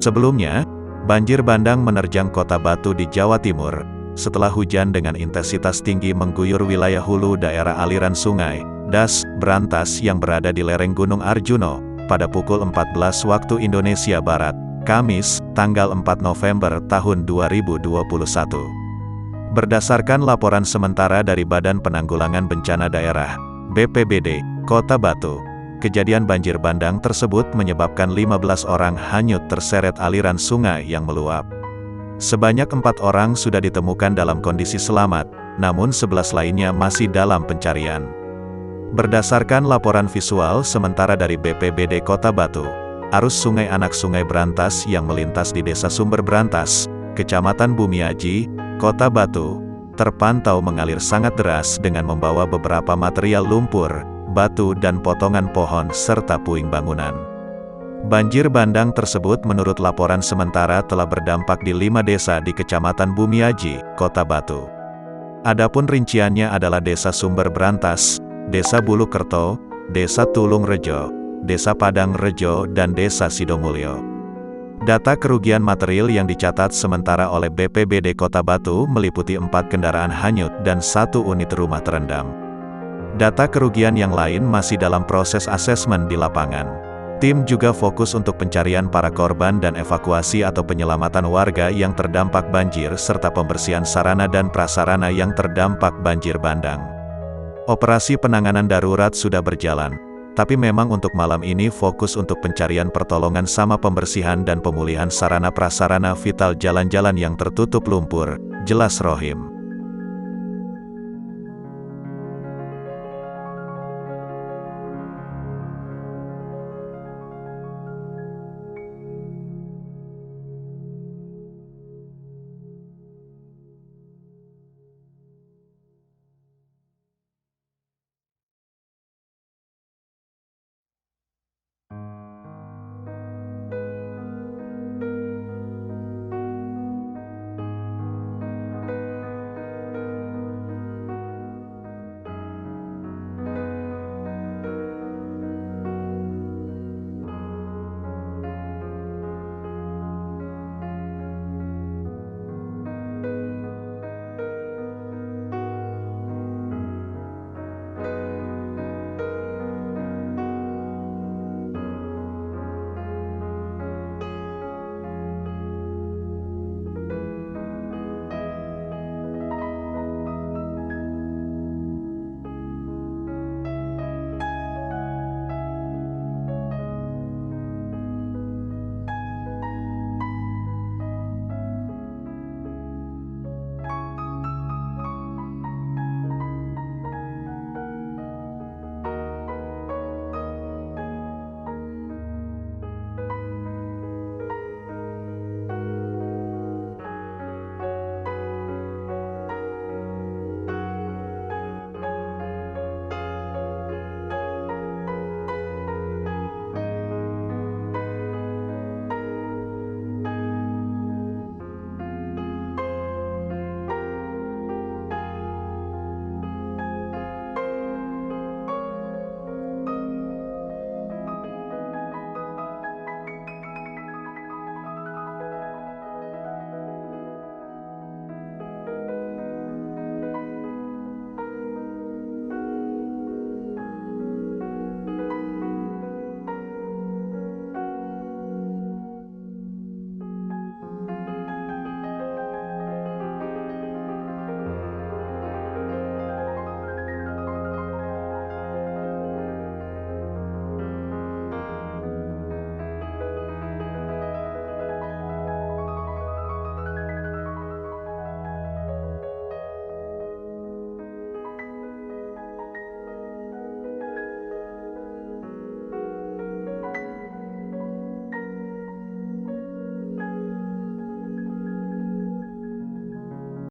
Sebelumnya, banjir bandang menerjang kota Batu di Jawa Timur, setelah hujan dengan intensitas tinggi mengguyur wilayah hulu daerah aliran sungai, Das, Brantas yang berada di lereng Gunung Arjuno, pada pukul 14 waktu Indonesia Barat, Kamis, tanggal 4 November tahun 2021. Berdasarkan laporan sementara dari Badan Penanggulangan Bencana Daerah, BPBD, Kota Batu, kejadian banjir bandang tersebut menyebabkan 15 orang hanyut terseret aliran sungai yang meluap. Sebanyak 4 orang sudah ditemukan dalam kondisi selamat, namun 11 lainnya masih dalam pencarian. Berdasarkan laporan visual sementara dari BPBD Kota Batu, arus sungai anak Sungai Brantas yang melintas di Desa Sumber Brantas, Kecamatan Bumiaji, Kota Batu, terpantau mengalir sangat deras dengan membawa beberapa material lumpur, batu dan potongan pohon serta puing bangunan. Banjir bandang tersebut menurut laporan sementara telah berdampak di 5 desa di Kecamatan Bumiaji, Kota Batu. Adapun rinciannya adalah Desa Sumber Brantas, Desa Bulukerto, Desa Tulung Rejo, Desa Padang Rejo dan Desa Sidomulyo. Data kerugian material yang dicatat sementara oleh BPBD Kota Batu meliputi 4 kendaraan hanyut dan 1 unit rumah terendam. Data kerugian yang lain masih dalam proses asesmen di lapangan. Tim juga fokus untuk pencarian para korban dan evakuasi atau penyelamatan warga yang terdampak banjir serta pembersihan sarana dan prasarana yang terdampak banjir bandang. Operasi penanganan darurat sudah berjalan, tapi memang untuk malam ini fokus untuk pencarian pertolongan sama pembersihan dan pemulihan sarana prasarana vital jalan-jalan yang tertutup lumpur, jelas Rohim.